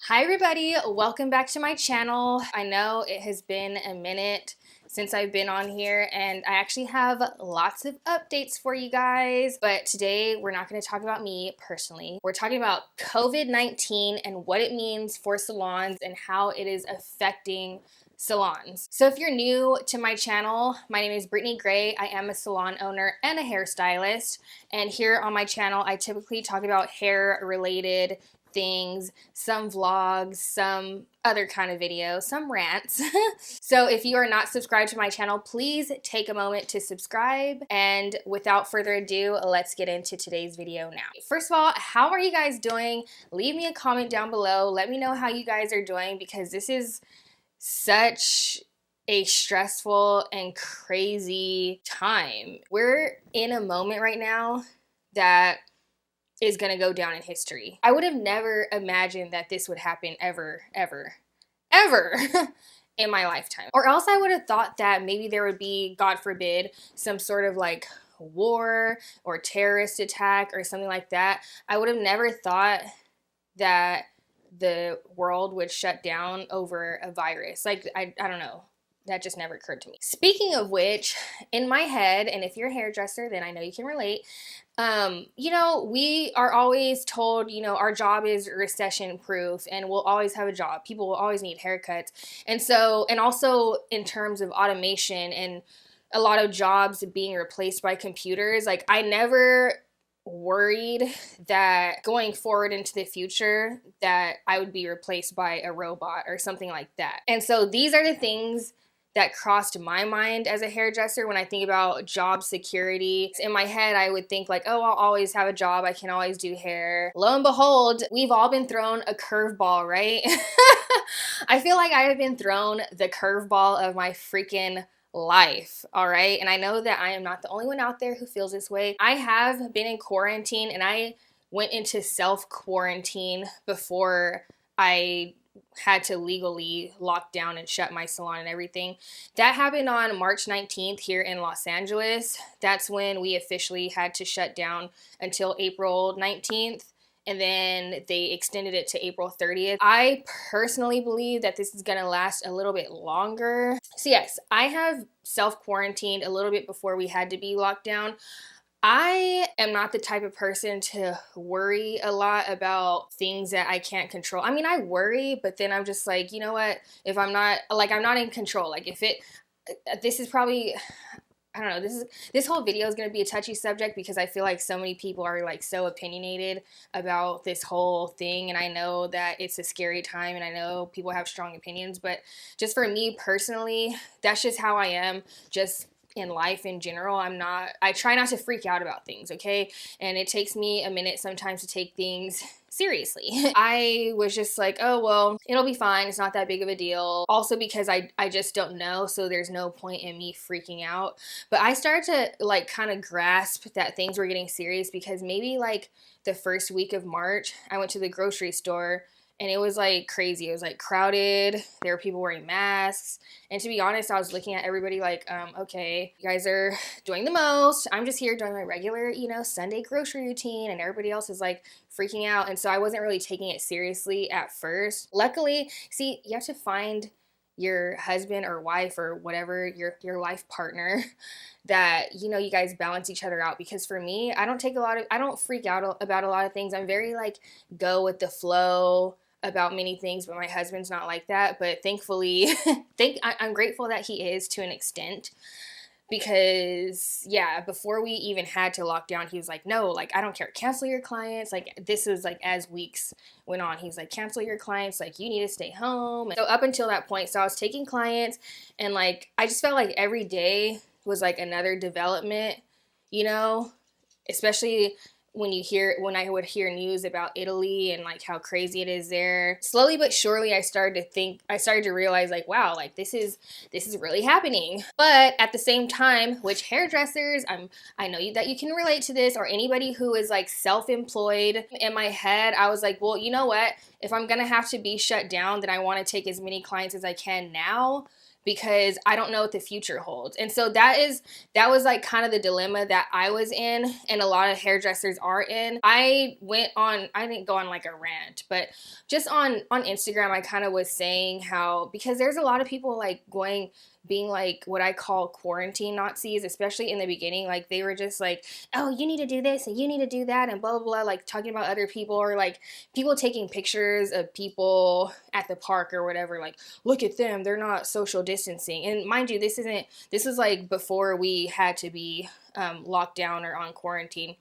Hi everybody, welcome back to my channel. I know it has been a minute since I've been on here and I actually have lots of updates for you guys, but today we're not going to talk about me personally. We're talking about COVID-19 and what it means for salons and how it is affecting salons. So if you're new to my channel, my name is Brittney Gray. I am a salon owner and a hairstylist, and here on my channel I typically talk about hair related things, some vlogs, some other kind of videos, some rants. So if you are not subscribed to my channel, please take a moment to subscribe. And without further ado, let's get into today's video now. First of all, how are you guys doing? Leave me a comment down below. Let me know how you guys are doing because this is such a stressful and crazy time. We're in a moment right now that is gonna go down in history. I would have never imagined that this would happen ever in my lifetime. Or else I would have thought that maybe there would be, God forbid, some sort of like war or terrorist attack or something like that. I would have never thought that the world would shut down over a virus. Like, I don't know. That just never occurred to me. Speaking of which, in my head, and if you're a hairdresser, then I know you can relate, we are always told, our job is recession proof and we'll always have a job. People will always need haircuts. And also in terms of automation and a lot of jobs being replaced by computers, like I never worried that going forward into the future that I would be replaced by a robot or something like that. And so these are the things that crossed my mind as a hairdresser when I think about job security. In my head, I would think like, oh, I'll always have a job. I can always do hair. Lo and behold, we've all been thrown a curveball, right? I feel like I have been thrown the curveball of my freaking life, all right? And I know that I am not the only one out there who feels this way. I have been in quarantine and I went into self-quarantine before I had to legally lock down and shut my salon and everything. That happened on March 19th here in Los Angeles. That's when we officially had to shut down until April 19th. And then they extended it to April 30th. I personally believe that this is gonna last a little bit longer. So yes, I have self-quarantined a little bit before we had to be locked down. I am not the type of person to worry a lot about things that I can't control. I mean, I worry, but then I'm just like, you know what? If I'm not in control. Like this is probably, I don't know, this whole video is going to be a touchy subject because I feel like so many people are like so opinionated about this whole thing, and I know that it's a scary time and I know people have strong opinions, but just for me personally, that's just how I am. Just in life in general, I try not to freak out about things, okay? And it takes me a minute sometimes to take things seriously. I was just like, oh, well, it'll be fine. It's not that big of a deal. Also because I just don't know, so there's no point in me freaking out. But I started to like kind of grasp that things were getting serious because maybe like the first week of March, I went to the grocery store and it was like crazy. It was like crowded. There were people wearing masks. And to be honest, I was looking at everybody like, okay, you guys are doing the most. I'm just here doing my regular, Sunday grocery routine. And everybody else is like freaking out. And so I wasn't really taking it seriously at first. Luckily, see, you have to find your husband or wife or whatever, your life partner that, you guys balance each other out. Because for me, I don't freak out about a lot of things. I'm very like go with the flow about many things, but my husband's not like that. But thankfully, I'm grateful that he is to an extent, because yeah, before we even had to lock down, he was like, no, like I don't care, cancel your clients. Like this was like as weeks went on, he's like, cancel your clients, like you need to stay home. So up until that point, so I was taking clients and like I just felt like every day was like another development, especially when I would hear news about Italy and like how crazy it is there. Slowly but surely I started to realize like, wow, like this is really happening. But at the same time, which hairdressers, I know that you can relate to this, or anybody who is like self-employed, in my head I was like, well, you know what? If I'm gonna have to be shut down, then I want to take as many clients as I can now, because I don't know what the future holds. And so that was like kind of the dilemma that I was in, and a lot of hairdressers are in. I didn't go on like a rant, but just on Instagram, I kind of was saying how, because there's a lot of people like being like what I call quarantine Nazis, especially in the beginning. Like they were just like, oh, you need to do this and you need to do that and blah, blah, blah, like talking about other people, or like people taking pictures of people at the park or whatever, like, look at them, they're not social distancing. And mind you, this was like before we had to be locked down or on quarantine.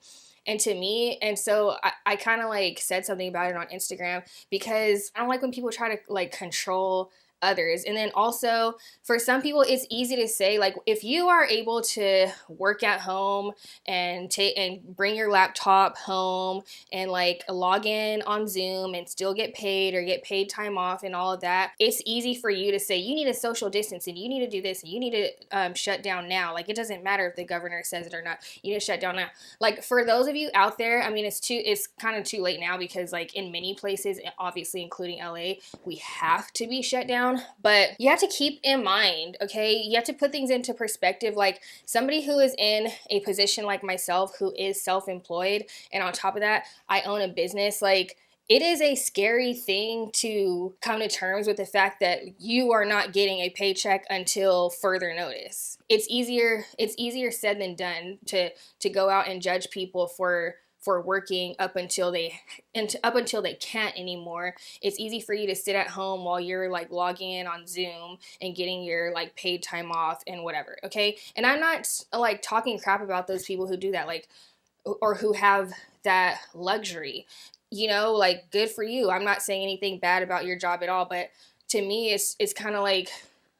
And to me, and so I kind of like said something about it on Instagram, because I don't like when people try to like control others. And then also for some people, it's easy to say, like, if you are able to work at home and bring your laptop home and like log in on Zoom and still get paid, or get paid time off and all of that, it's easy for you to say you need a social distance and you need to do this and you need to shut down now. Like, it doesn't matter if the governor says it or not, you need to shut down now. Like, for those of you out there, I mean, it's kind of too late now, because like in many places, obviously including LA, we have to be shut down. But you have to keep in mind, okay, you have to put things into perspective. Like, somebody who is in a position like myself, who is self-employed, and on top of that, I own a business, like, it is a scary thing to come to terms with the fact that you are not getting a paycheck until further notice. It's easier said than done to go out and judge people for working up until they can't anymore. It's easy for you to sit at home while you're like logging in on Zoom and getting your like paid time off and whatever, okay? And I'm not like talking crap about those people who do that, like, or who have that luxury. You know, like, good for you. I'm not saying anything bad about your job at all, but to me, it's kind of like,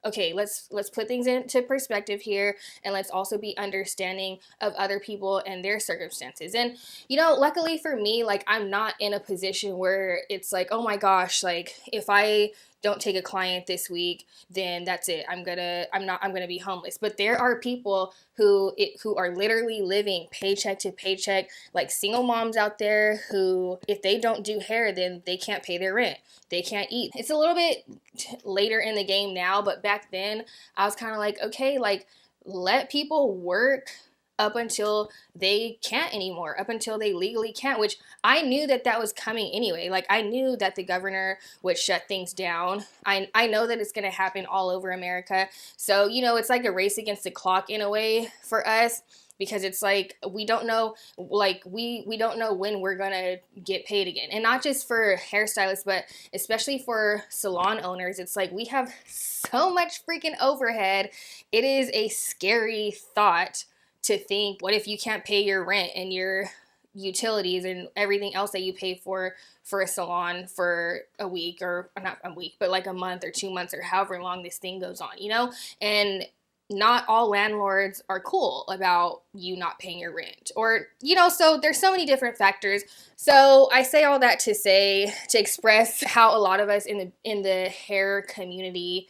okay, let's put things into perspective here, and let's also be understanding of other people and their circumstances. And, you know, luckily for me, like, I'm not in a position where it's like, oh my gosh, like, if I don't take a client this week, then that's it. I'm gonna be homeless. But there are people who are literally living paycheck to paycheck, like single moms out there who, if they don't do hair, then they can't pay their rent. They can't eat. It's a little bit later in the game now, but back then I was kind of like, okay, like, let people work up until they can't anymore, up until they legally can't, which I knew that was coming anyway. Like, I knew that the governor would shut things down. I know that it's going to happen all over America. So, you know, it's like a race against the clock in a way for us, because it's like, we don't know, like, we don't know when we're gonna get paid again. And not just for hairstylists, but especially for salon owners. It's like, we have so much freaking overhead. It is a scary thought to think, what if you can't pay your rent and your utilities and everything else that you pay for a salon for a week, or not a week, but like a month or 2 months, or however long this thing goes on, you know? And not all landlords are cool about you not paying your rent, or, you know, so there's so many different factors. So I say all that to express how a lot of us in the hair community,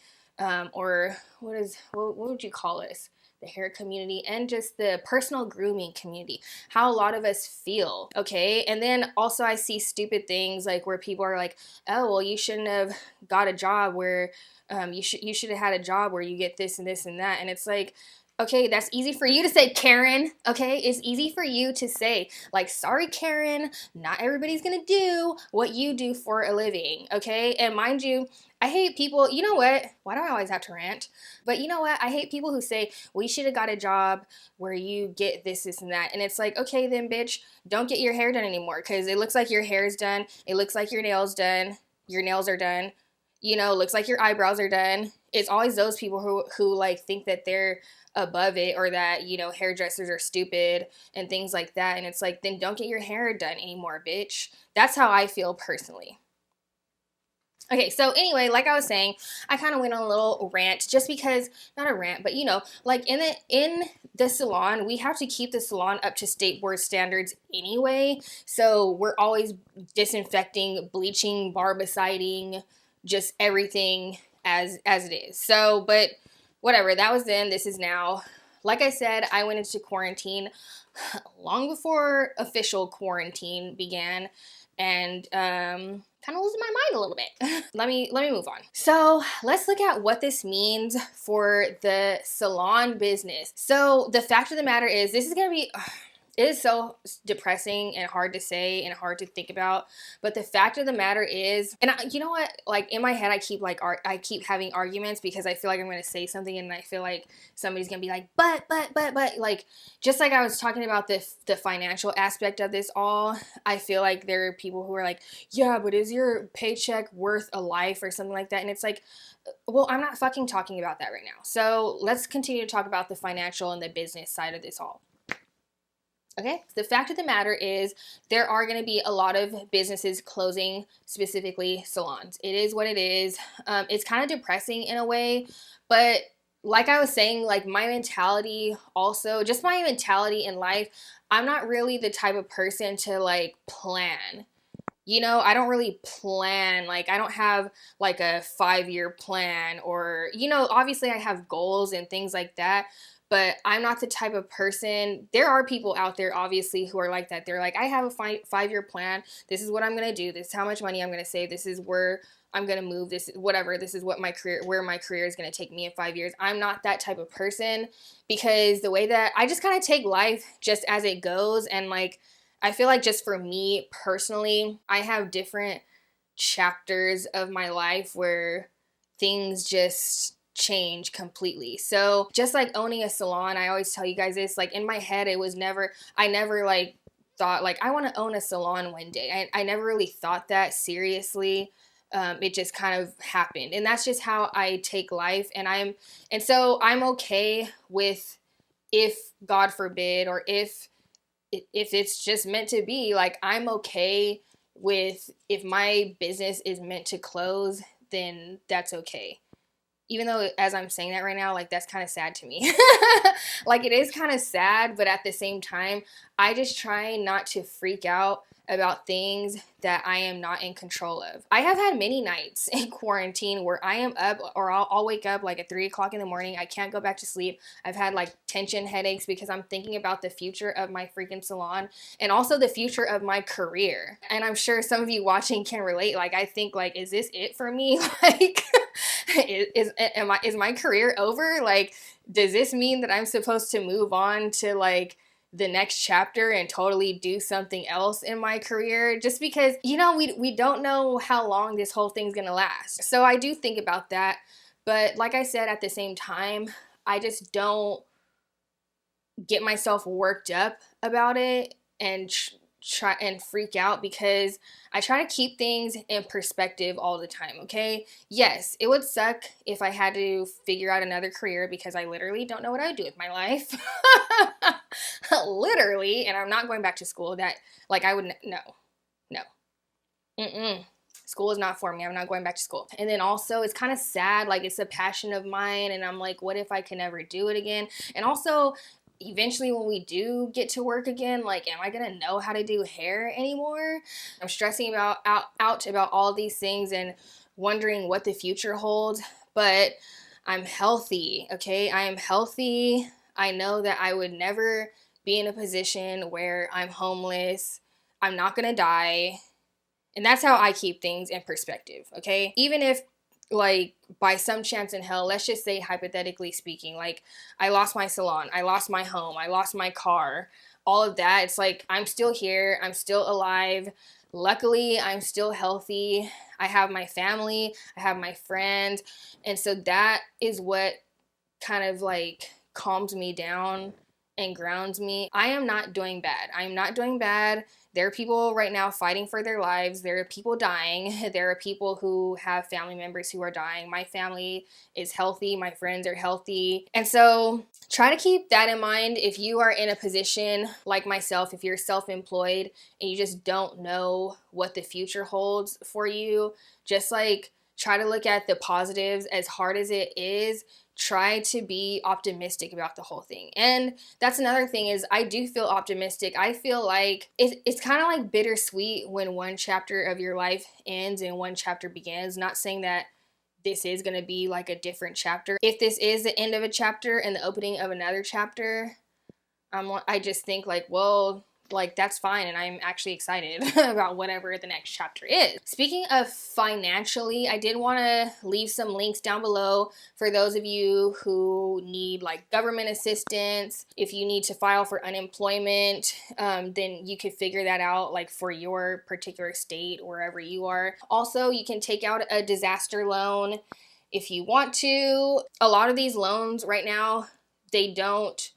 or what would you call us? The hair community, and just the personal grooming community, how a lot of us feel, okay? And then also I see stupid things like where people are like, oh, well, you shouldn't have got a job where you should have had a job where you get this and this and that. And it's like, okay, that's easy for you to say, Karen, okay? It's easy for you to say, like, sorry, Karen, not everybody's gonna do what you do for a living, okay? And mind you, I hate people, you know what? Why do I always have to rant? But you know what? I hate people who say, we should have got a job where you get this, this, and that. And it's like, okay, then, bitch, don't get your hair done anymore, because it looks like your hair is done. It looks like your nails done. Your nails are done. You know, looks like your eyebrows are done. It's always those people who like think that they're above it, or that, you know, hairdressers are stupid and things like that. And it's like, then don't get your hair done anymore, bitch. That's how I feel personally. Okay, so anyway, like I was saying, I kind of went on a little rant, just because, not a rant, but, you know, like in the salon, we have to keep the salon up to state board standards anyway. So we're always disinfecting, bleaching, barbiciding, just everything as it is. So, but whatever, that was then, this is now. Like I said, I went into quarantine long before official quarantine began. And kind of losing my mind a little bit. let me move on. So let's look at what this means for the salon business. So the fact of the matter is, this is going to be, it is so depressing and hard to say and hard to think about. But the fact of the matter is, and you know what? Like in my head, I keep having arguments because I feel like I'm going to say something and I feel like somebody's going to be like, but, like, just like I was talking about the financial aspect of this all, I feel like there are people who are like, yeah, but is your paycheck worth a life or something like that? And it's like, well, I'm not fucking talking about that right now. So let's continue to talk about the financial and the business side of this all. Okay, the fact of the matter is there are going to be a lot of businesses closing, specifically salons. It is what it is. It's kind of depressing in a way, but like I was saying, like my mentality also, just my mentality in life, I'm not really the type of person to like plan. You know, I don't really plan, like I don't have like a 5-year plan or, you know, obviously I have goals and things like that. But I'm not the type of person, there are people out there obviously who are like that. They're like, I have a 5-year plan. This is what I'm going to do. This is how much money I'm going to save. This is where I'm going to move. This is whatever. This is what where my career is going to take me in 5 years. I'm not that type of person because the way that I just kind of take life just as it goes. And like, I feel like just for me personally, I have different chapters of my life where things just change completely. So just like owning a salon, I always tell you guys this, like in my head, I never like thought like I want to own a salon one day. I never really thought that seriously. It just kind of happened. And that's just how I take life. And so I'm okay with, if God forbid, or if it's just meant to be, like I'm okay with, if my business is meant to close, then that's okay. Even though as I'm saying that right now, like that's kind of sad to me. Like it is kind of sad, but at the same time, I just try not to freak out about things that I am not in control of. I have had many nights in quarantine where I am up, or I'll wake up like at 3 o'clock in the morning. I can't go back to sleep. I've had like tension headaches because I'm thinking about the future of my freaking salon and also the future of my career. And I'm sure some of you watching can relate. Like I think like, is this it for me? Like is my career over? Like, does this mean that I'm supposed to move on to like the next chapter and totally do something else in my career? Just because, you know, we don't know how long this whole thing's gonna last. So I do think about that. But like I said, at the same time, I just don't get myself worked up about it and try and freak out, because I try to keep things in perspective all the time, okay? Yes, it would suck if I had to figure out another career, because I literally don't know what I would do with my life. Literally, and I'm not going back to school. That, like, I would, no. School is not for me. I'm not going back to school. And then also, it's kind of sad, like, it's a passion of mine, and I'm like, what if I can never do it again? And also, eventually when we do get to work again, like, am I gonna know how to do hair anymore? I'm stressing out about all these things and wondering what the future holds. But I'm healthy, okay? I am healthy. I know that I would never be in a position where I'm homeless. I'm not gonna die. And that's how I keep things in perspective, okay? Even if, like, by some chance in hell, let's just say hypothetically speaking, like, I lost my salon, I lost my home, I lost my car, all of that, it's like, I'm still here, I'm still alive. Luckily, I'm still healthy. I have my family, I have my friends. And so that is what kind of, like, calms me down and grounds me. I am not doing bad. I am not doing bad. There are people right now fighting for their lives. There are people dying. There are people who have family members who are dying. My family is healthy. My friends are healthy. And so try to keep that in mind if you are in a position like myself, if you're self-employed and you just don't know what the future holds for you. Just like try to look at the positives. As hard as it is, try to be optimistic about the whole thing. And that's another thing, is I do feel optimistic. I feel like it's kind of like bittersweet when one chapter of your life ends and one chapter begins. Not saying that this is going to be like a different chapter. If this is the end of a chapter and the opening of another chapter, I just think like, well, like that's fine, and I'm actually excited about whatever the next chapter is. Speaking of financially, I did want to leave some links down below for those of you who need like government assistance. If you need to file for unemployment, then you could figure that out like for your particular state, wherever you are. Also, you can take out a disaster loan if you want to. A lot of these loans right now, they don't,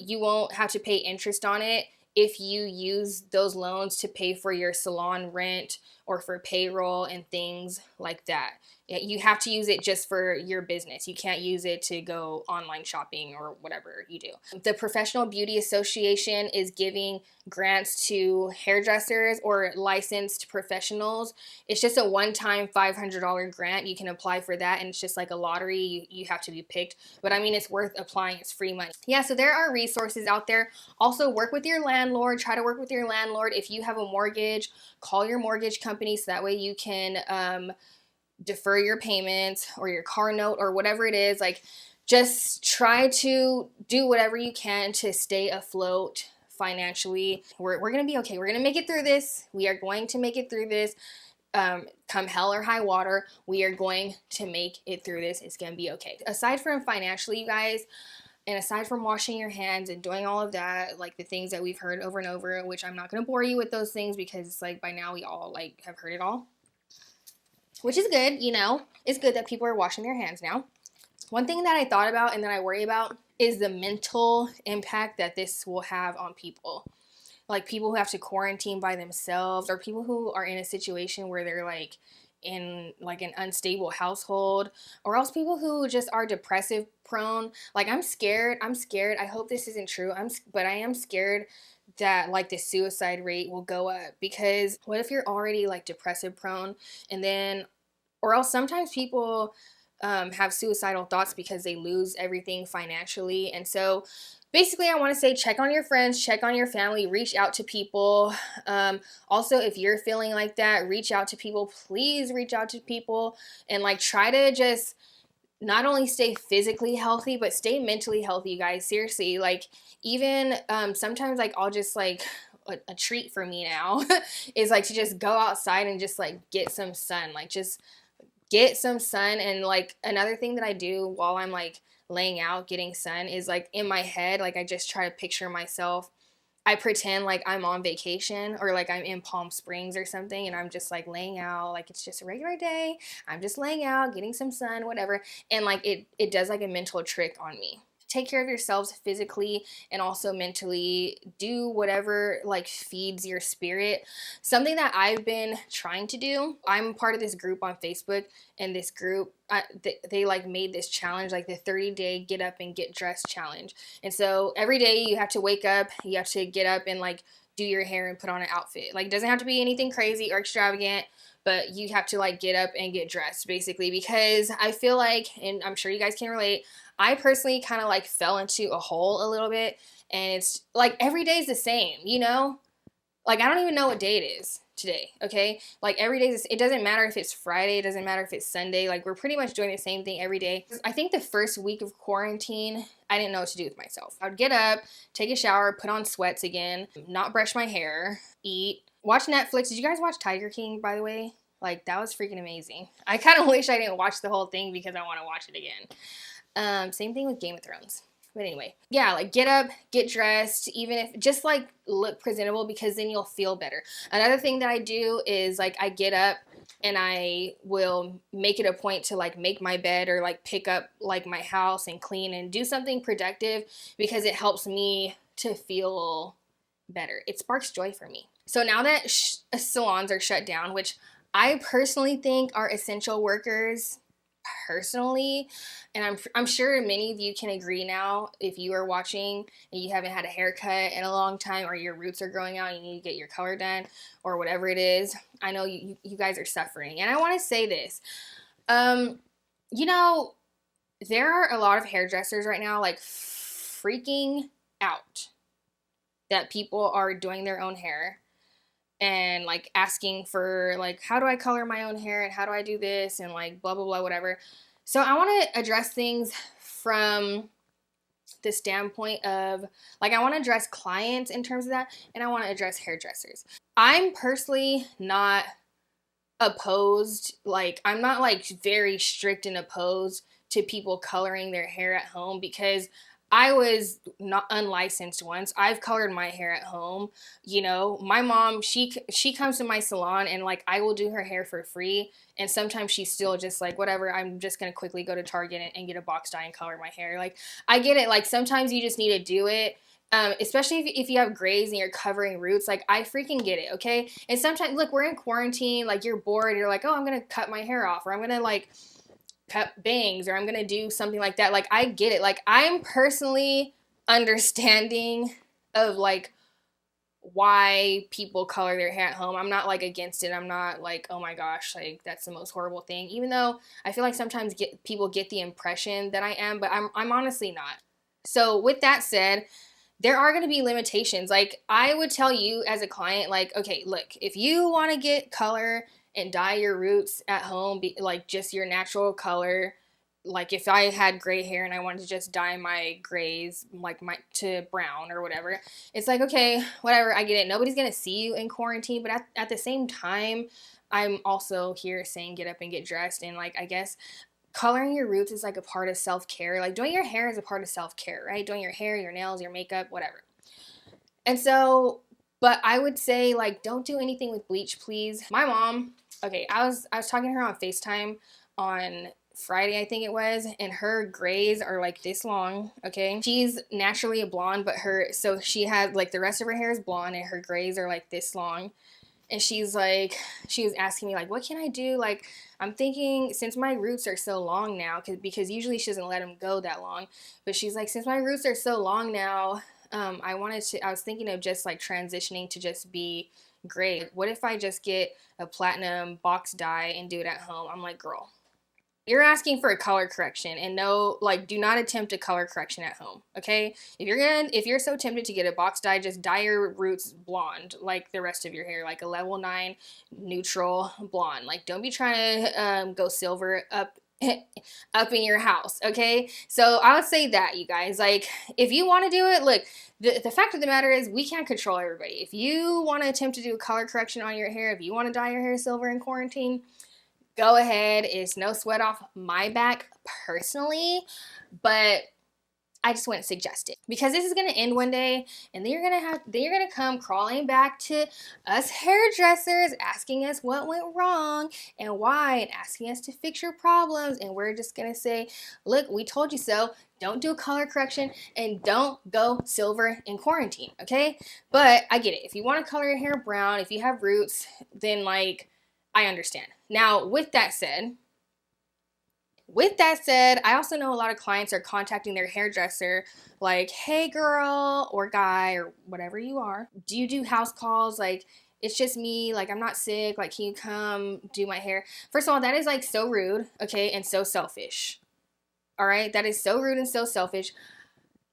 you won't have to pay interest on it if you use those loans to pay for your salon rent or for payroll and things like that. You have to use it just for your business. You can't use it to go online shopping or whatever you do. The Professional Beauty Association is giving grants to hairdressers or licensed professionals. It's just a one-time $500 grant. You can apply for that, and it's just like a lottery. You have to be picked. But I mean, it's worth applying. It's free money. Yeah, so there are resources out there. Also, work with your landlord. Try to work with your landlord. If you have a mortgage, call your mortgage company so that way you can defer your payments or your car note or whatever it is. Like, just try to do whatever you can to stay afloat financially. We're going to be okay. We're going to make it through this. We are going to make it through this. Come hell or high water, we are going to make it through this. It's going to be okay. Aside from financially, you guys, and aside from washing your hands and doing all of that, like the things that we've heard over and over, which I'm not going to bore you with those things because it's like by now we all like have heard it all. Which is good, you know. It's good that people are washing their hands now. One thing that I thought about and that I worry about is the mental impact that this will have on people. Like people who have to quarantine by themselves, or people who are in a situation where they're like in like an unstable household, or else people who just are depressive prone. Like I'm scared. I hope this isn't true. But I am scared that like the suicide rate will go up, because what if you're already like depressive prone, and then, or else sometimes people have suicidal thoughts because they lose everything financially. And so basically I want to say, check on your friends, check on your family, reach out to people. Also, if you're feeling like that, reach out to people. Please reach out to people and like try to just not only stay physically healthy, but stay mentally healthy, you guys. Seriously, like even sometimes like I'll just like a treat for me now is like to just go outside and just like get some sun, like just get some sun. And like another thing that I do while I'm like laying out getting sun is like in my head, like I just try to picture myself. I pretend like I'm on vacation or like I'm in Palm Springs or something, and I'm just like laying out like it's just a regular day. I'm just laying out, getting some sun, whatever. And like it does like a mental trick on me. Take care of yourselves physically and also mentally. Do whatever like feeds your spirit. Something that I've been trying to do, I'm part of this group on Facebook, and this group, they like made this challenge, like the 30-day get up and get dressed challenge. And so every day you have to wake up, you have to get up and like do your hair and put on an outfit. Like it doesn't have to be anything crazy or extravagant, but you have to like get up and get dressed basically, because I feel like, and I'm sure you guys can relate, I personally kind of like fell into a hole a little bit, and it's like every day is the same, you know? Like I don't even know what day it is today, okay? Like every day, it doesn't matter if it's Friday, it doesn't matter if it's Sunday, like we're pretty much doing the same thing every day. I think the first week of quarantine, I didn't know what to do with myself. I would get up, take a shower, put on sweats again, not brush my hair, eat, watch Netflix. Did you guys watch Tiger King, by the way? Like that was freaking amazing. I kind of wish I didn't watch the whole thing because I want to watch it again. Same thing with Game of Thrones. But anyway, yeah, like get up, get dressed, even if just like look presentable, because then you'll feel better. Another thing that I do is like I get up and I will make it a point to like make my bed or like pick up like my house and clean and do something productive, because it helps me to feel better. It sparks joy for me. So now that salons are shut down, which I personally think are essential workers, personally, and I'm sure many of you can agree now, if you are watching and you haven't had a haircut in a long time, or your roots are growing out and you need to get your color done or whatever it is, I know you guys are suffering. And I want to say this, you know, there are a lot of hairdressers right now like freaking out that people are doing their own hair and like asking for like, how do I color my own hair and how do I do this and like blah blah blah whatever. So I want to address things from the standpoint of like, I want to address clients in terms of that, and I want to address hairdressers. I'm personally not opposed, like I'm not like very strict and opposed to people coloring their hair at home, because I was not unlicensed once. I've colored my hair at home. You know, my mom, she comes to my salon, and like I will do her hair for free. And sometimes she's still just like, whatever, I'm just going to quickly go to Target and get a box dye and color my hair. Like, I get it. Like, sometimes you just need to do it. Especially if you have grays and you're covering roots, like I freaking get it, okay? And sometimes, look, we're in quarantine, like you're bored, you're like, oh, I'm gonna cut my hair off, or I'm gonna like cut bangs, or I'm gonna do something like that. Like, I get it. Like, I'm personally understanding of like why people color their hair at home. I'm not like against it. I'm not like, oh my gosh, like that's the most horrible thing. Even though I feel like sometimes people get the impression that I am, but I'm honestly not. So with that said, there are going to be limitations. Like, I would tell you as a client, like, okay, look, if you want to get color and dye your roots at home, like just your natural color, like if I had gray hair and I wanted to just dye my grays like to brown or whatever, it's like, okay, whatever, I get it. Nobody's going to see you in quarantine, but at the same time, I'm also here saying get up and get dressed, and like, I guess coloring your roots is like a part of self-care. Like, doing your hair is a part of self-care, right? Doing your hair, your nails, your makeup, whatever. And so, but I would say, like, don't do anything with bleach, please. My mom, okay, I was talking to her on FaceTime on Friday, I think it was, and her grays are like this long, okay? She's naturally a blonde, but so she had, like, the rest of her hair is blonde and her grays are like this long. And she was asking me, like, what can I do? Like, I'm thinking, since my roots are so long now, because usually she doesn't let them go that long, but she's like, since my roots are so long now, I was thinking of just like transitioning to just be gray. What if I just get a platinum box dye and do it at home? I'm like, girl, you're asking for a color correction, and no, like, do not attempt a color correction at home, okay? If you're so tempted to get a box dye, just dye your roots blonde like the rest of your hair, like a level 9 neutral blonde. Like, don't be trying to go silver up in your house, okay? So I would say that, you guys, like, if you want to do it, look, the fact of the matter is we can't control everybody. If you want to attempt to do a color correction on your hair, if you want to dye your hair silver in quarantine, go ahead. It's no sweat off my back personally, but I just wouldn't suggest it, because this is gonna end one day, and then you're gonna come crawling back to us hairdressers, asking us what went wrong and why, and asking us to fix your problems, and we're just gonna say, look, we told you so. Don't do a color correction, and don't go silver in quarantine, okay? But I get it. If you want to color your hair brown, if you have roots, then like, I understand. Now, with that said, I also know a lot of clients are contacting their hairdresser like, hey girl or guy or whatever you are, do you do house calls? Like, it's just me, like, I'm not sick, like, can you come do my hair? First of all, that is like so rude, okay, and so selfish. All right, that is so rude and so selfish.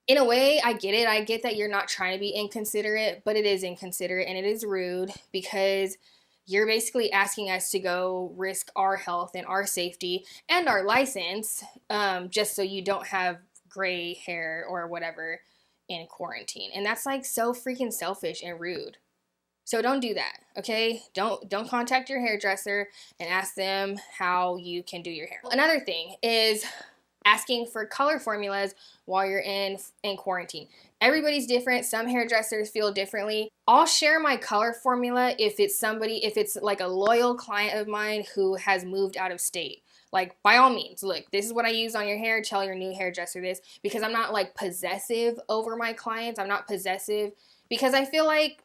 In a way, I get it. I get that you're not trying to be inconsiderate, but it is inconsiderate and it is rude, because you're basically asking us to go risk our health and our safety and our license just so you don't have gray hair or whatever in quarantine. And that's like so freaking selfish and rude. So don't do that, okay? Don't contact your hairdresser and ask them how you can do your hair. Another thing is asking for color formulas while you're in quarantine. Everybody's different. Some hairdressers feel differently. I'll share my color formula if it's like a loyal client of mine who has moved out of state. Like, by all means, look, this is what I use on your hair. Tell your new hairdresser this, because I'm not like possessive over my clients. I'm not possessive because I feel like,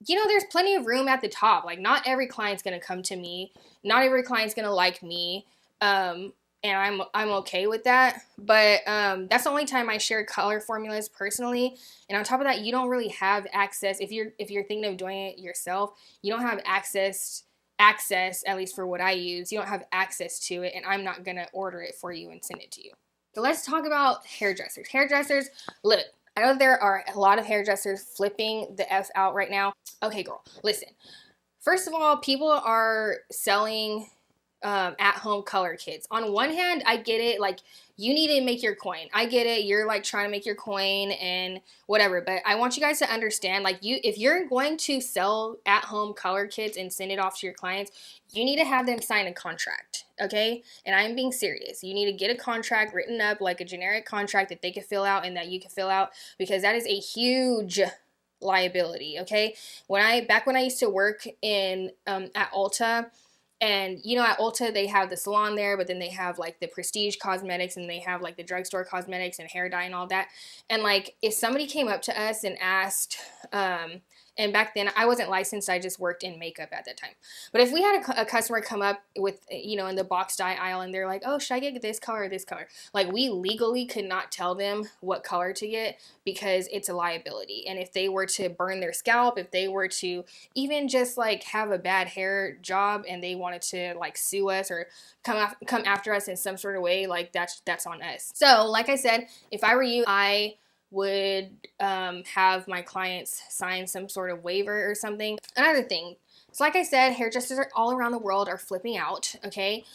you know, there's plenty of room at the top. Like, not every client's gonna come to me. Not every client's gonna like me. And I'm okay with that, but that's the only time I share color formulas personally. And on top of that, you don't really have access, if you're thinking of doing it yourself, you don't have access, at least for what I use, you don't have access to it, and I'm not gonna order it for you and send it to you. So let's talk about hairdressers. Hairdressers, look, I know there are a lot of hairdressers flipping the F out right now. Okay, girl, listen. First of all, people are selling at-home color kits. On one hand, I get it, like, you need to make your coin. I get it. You're like trying to make your coin and whatever, but I want you guys to understand, like, if you're going to sell at-home color kits and send it off to your clients, you need to have them sign a contract, okay? And I'm being serious. You need to get a contract written up, like a generic contract that they can fill out and that you can fill out, because that is a huge liability, okay? Back when I used to work in at Ulta, and you know, at Ulta they have the salon there, but then they have like the prestige cosmetics, and they have like the drugstore cosmetics and hair dye and all that. And like, if somebody came up to us and asked, and back then I wasn't licensed, I just worked in makeup at that time. But if we had a customer come up with, you know, in the box dye aisle, and they're like, oh, should I get this color or this color? Like, we legally could not tell them what color to get, because it's a liability. And if they were to burn their scalp, if they were to even just like have a bad hair job and they wanted to like sue us or come after us in some sort of way, like that's on us. So like I said, if I were you, I would have my clients sign some sort of waiver or something. Another thing, so like I said, hairdressers all around the world are flipping out, okay?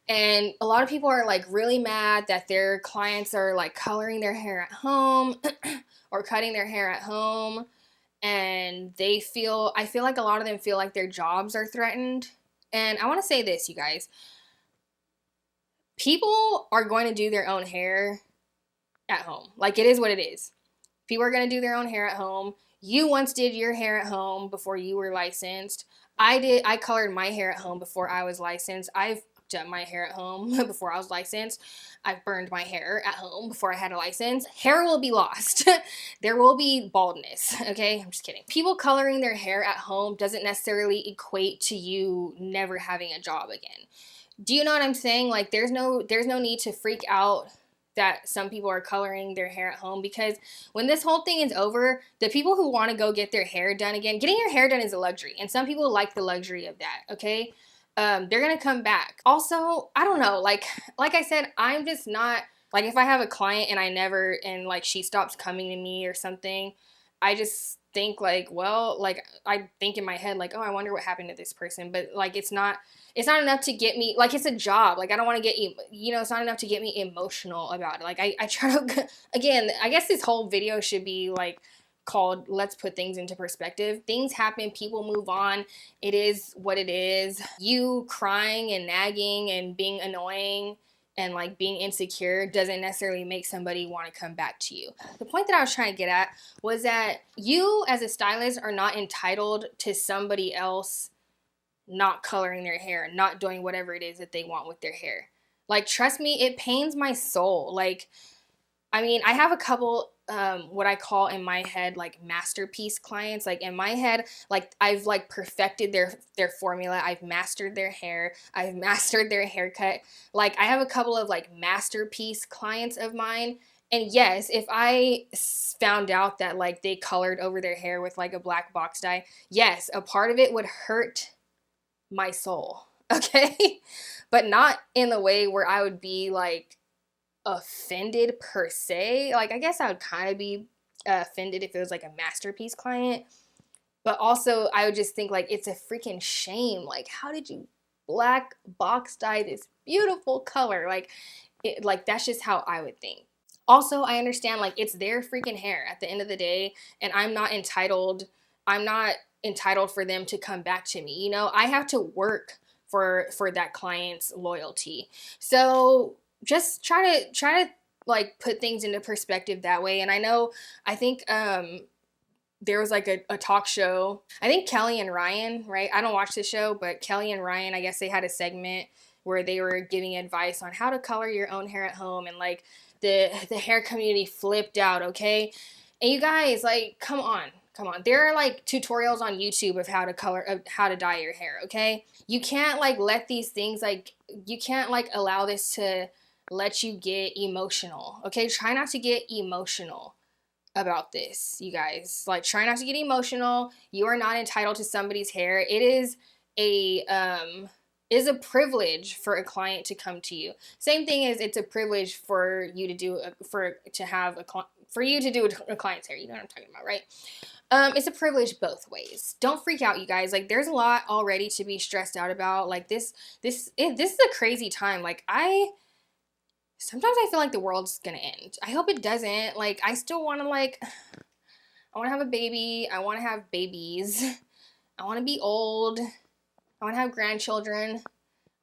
And a lot of people are like really mad that their clients are like coloring their hair at home or cutting their hair at home. And I feel like a lot of them feel like their jobs are threatened. And I want to say this, you guys. People are going to do their own hair at home. Like, it is what it is. People are going to do their own hair at home. You once did your hair at home before you were licensed. I colored my hair at home before I was licensed. I've done my hair at home before I was licensed. I've burned my hair at home before I had a license. Hair will be lost. There will be baldness, okay? I'm just kidding. People coloring their hair at home doesn't necessarily equate to you never having a job again. Do you know what I'm saying? Like, there's no need to freak out that some people are coloring their hair at home, because when this whole thing is over, the people who want to go get their hair done again, getting your hair done is a luxury, and some people like the luxury of that, okay? They're gonna come back. Also, I don't know, like I said, I'm just not, like, if I have a client and like she stops coming to me or something, I just think like, well, like, I think in my head like, oh, I wonder what happened to this person. But like, it's not enough to get me, like, it's a job. Like, I don't want to get, you know, it's not enough to get me emotional about it. Like, I try to, again, I guess this whole video should be like called "Let's Put Things into Perspective." Things happen, people move on. It is what it is. You crying and nagging and being annoying and like being insecure doesn't necessarily make somebody want to come back to you. The point that I was trying to get at was that you as a stylist are not entitled to somebody else not coloring their hair, not doing whatever it is that they want with their hair. Like, trust me, it pains my soul. Like, I mean, I have a couple, what I call in my head, like, masterpiece clients. Like, in my head, like, I've like perfected their formula. I've mastered their hair. I've mastered their haircut. Like, I have a couple of like masterpiece clients of mine. And yes, if I found out that like they colored over their hair with like a black box dye, yes, a part of it would hurt my soul, okay? But not in the way where I would be like offended per se. Like, I guess I would kind of be offended if it was like a masterpiece client, but also I would just think like, it's a freaking shame. Like, how did you black box dye this beautiful color? Like, that's just how I would think. Also, I understand, like, it's their freaking hair at the end of the day, and I'm not entitled for them to come back to me. You know, I have to work for that client's loyalty. So just try to like put things into perspective that way. And I think there was like a talk show. I think Kelly and Ryan, right? I don't watch the show, but Kelly and Ryan, I guess they had a segment where they were giving advice on how to color your own hair at home, and like the hair community flipped out, okay? And you guys, like, come on. There are like tutorials on YouTube of how to dye your hair, okay? You can't like let these things, like, you can't like allow this to let you get emotional, okay? Try not to get emotional about this, you guys. Like, try not to get emotional. You are not entitled to somebody's hair. It is a privilege for a client to come to you. Same thing as it's a privilege for you to have a for you to do a client's hair. You know what I'm talking about, right? It's a privilege both ways. Don't freak out, you guys. Like, there's a lot already to be stressed out about. Like, this is a crazy time. Like, sometimes I feel like the world's gonna end. I hope it doesn't. Like, I still want to, like, I want to have a baby. I want to have babies. I want to be old. I want to have grandchildren. I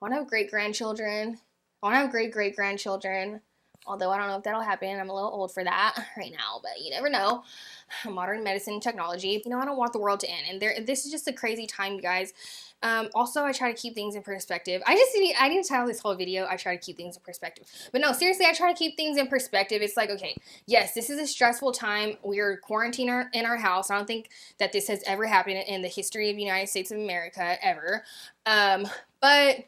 want to have great-grandchildren. I want to have great-great-grandchildren. Although I don't know if that'll happen. I'm a little old for that right now, but you never know. Modern medicine, technology. You know, I don't want the world to end. And this is just a crazy time, you guys. Also, I try to keep things in perspective. I didn't title this whole video, I try to keep things in perspective. But no, seriously, I try to keep things in perspective. It's like, okay, yes, this is a stressful time. We're quarantined in our house. I don't think that this has ever happened in the history of the United States of America, ever. But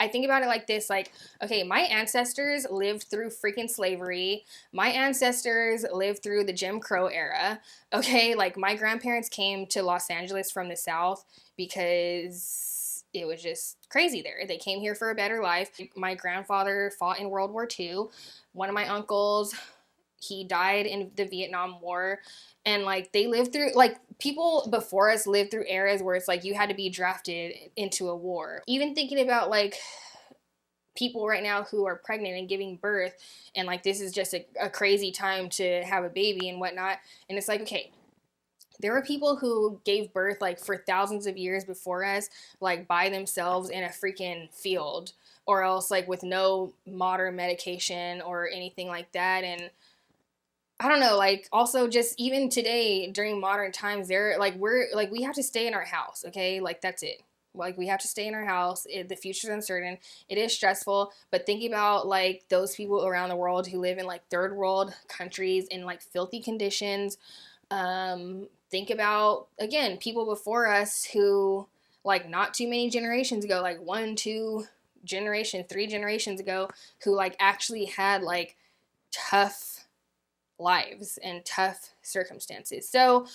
I think about it like this, like, okay, my ancestors lived through freaking slavery. My ancestors lived through the Jim Crow era. Okay, like, my grandparents came to Los Angeles from the South because it was just crazy there. They came here for a better life. My grandfather fought in World War II. One of my uncles, he died in the Vietnam War. And, like, they lived through, like, people before us lived through eras where it's like you had to be drafted into a war. Even thinking about, like, people right now who are pregnant and giving birth, and, like, this is just a crazy time to have a baby and whatnot. And it's like, okay, there were people who gave birth, like, for thousands of years before us, like, by themselves in a freaking field, or else, like, with no modern medication or anything like that. And I don't know, like, also just even today during modern times, we have to stay in our house, okay? Like, that's it. Like, we have to stay in our house. The future's uncertain. It is stressful, but think about, like, those people around the world who live in, like, third world countries in, like, filthy conditions. Think about, again, people before us who, like, not too many generations ago, like 1, 2 generations, 3 generations ago, who, like, actually had, like, tough lives and tough circumstances. So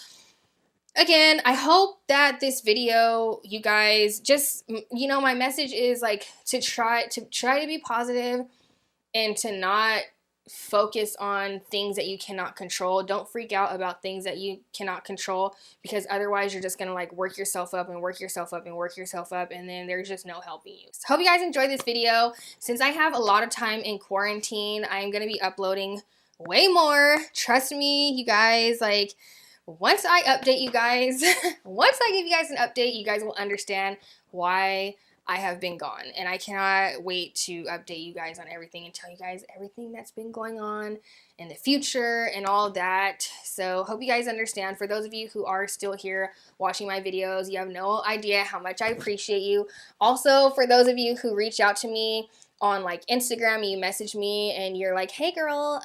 again, I hope that this video, you guys, just, you know, my message is, like, to try to be positive and to not focus on things that you cannot control. Don't freak out about things that you cannot control, because otherwise you're just gonna, like, work yourself up and work yourself up and work yourself up, and then there's just no helping you. So hope you guys enjoyed this video. Since I have a lot of time in quarantine, I'm gonna be uploading way more. Trust me, you guys. Like, once I update you guys, once I give you guys an update, you guys will understand why I have been gone. And I cannot wait to update you guys on everything and tell you guys everything that's been going on in the future and all that. So hope you guys understand. For those of you who are still here watching my videos, you have no idea how much I appreciate you. Also, for those of you who reach out to me on, like, Instagram, you message me and you're like, hey girl,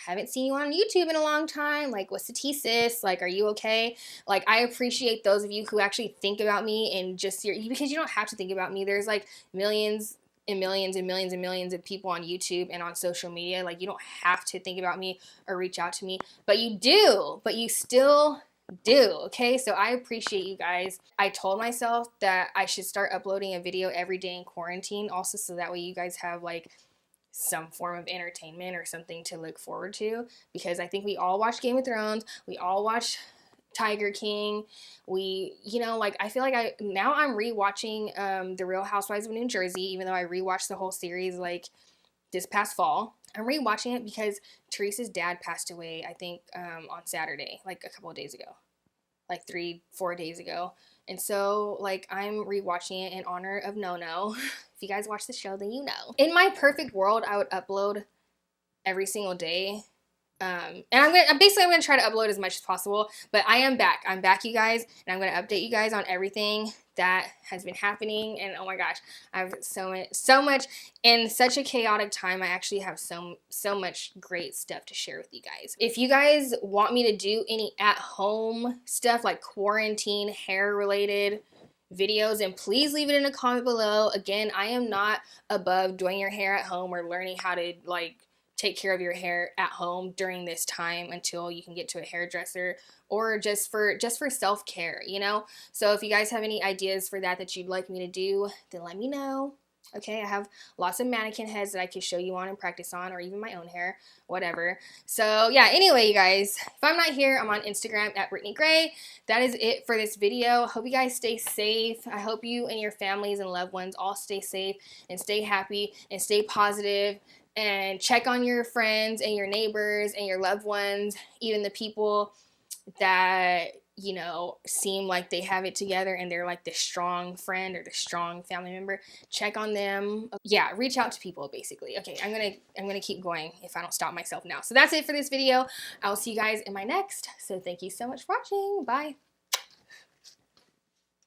haven't seen you on YouTube in a long time. Like, what's the tea, sis? Like, are you okay? Like, I appreciate those of you who actually think about me and just because you don't have to think about me. There's, like, millions and millions and millions and millions of people on YouTube and on social media. Like, you don't have to think about me or reach out to me, but you do, but you still do, okay? So I appreciate you guys. I told myself that I should start uploading a video every day in quarantine also, so that way you guys have, like, some form of entertainment or something to look forward to, because I think we all watch Game of Thrones, we all watch Tiger King, we, you know, like, I feel like I'm rewatching The Real Housewives of New Jersey, even though I rewatched the whole series, like, this past fall. I'm rewatching it because Teresa's dad passed away, I think, on Saturday, like a couple of days ago, like 3-4 days ago. And so, like, I'm rewatching it in honor of Nono. If you guys watch the show, then you know. In my perfect world, I would upload every single day. And I'm gonna try to upload as much as possible, but I am back. I'm back, you guys, and I'm gonna update you guys on everything that has been happening. And oh my gosh, I have so much in such a chaotic time. I actually have so much great stuff to share with you guys. If you guys want me to do any at-home stuff, like quarantine hair related videos, and please leave it in a comment below. Again, I am not above doing your hair at home or learning how to, like, take care of your hair at home during this time until you can get to a hairdresser, or just for self-care, you know? So if you guys have any ideas for that you'd like me to do, then let me know. Okay, I have lots of mannequin heads that I can show you on and practice on, or even my own hair, whatever. So yeah, anyway, you guys, if I'm not here, I'm on Instagram at Brittney Gray. That is it for this video. I hope you guys stay safe. I hope you and your families and loved ones all stay safe and stay happy and stay positive, and check on your friends and your neighbors and your loved ones, even the people that, you know, seem like they have it together and they're like the strong friend or the strong family member. Check on them. Yeah, reach out to people basically. Okay, I'm gonna keep going if I don't stop myself now. So that's it for this video. I will see you guys in my next. So thank you so much for watching. Bye.